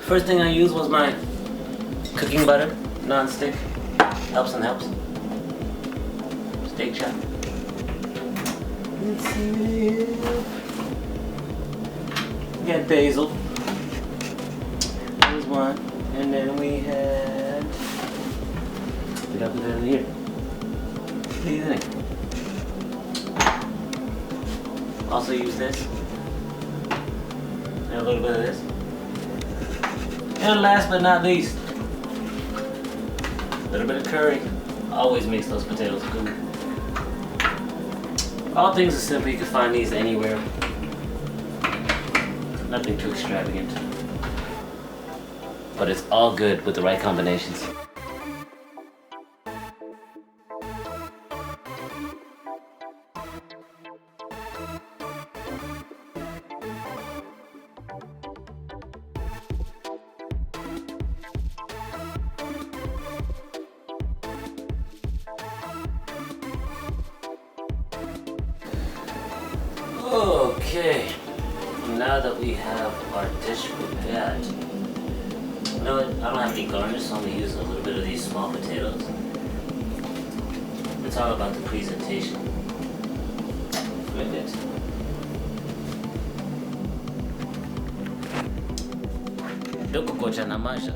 First thing I used was my cooking butter, non-stick. Helps and helps. Steak chop. Let's see. We got basil. There's one. And then we had... Did I put that in here? Seasoning. Also use this. And a little bit of this. And last but not least, a little bit of curry. Always makes those potatoes good. All things are simple. You can find these anywhere. Nothing too extravagant. But it's all good with the right combinations. Okay, now that we have our dish prepared, you know what, I don't have any garnish, so I'm going to use a little bit of these small potatoes. It's all about the presentation. Look at it. Doko kocha na maisha.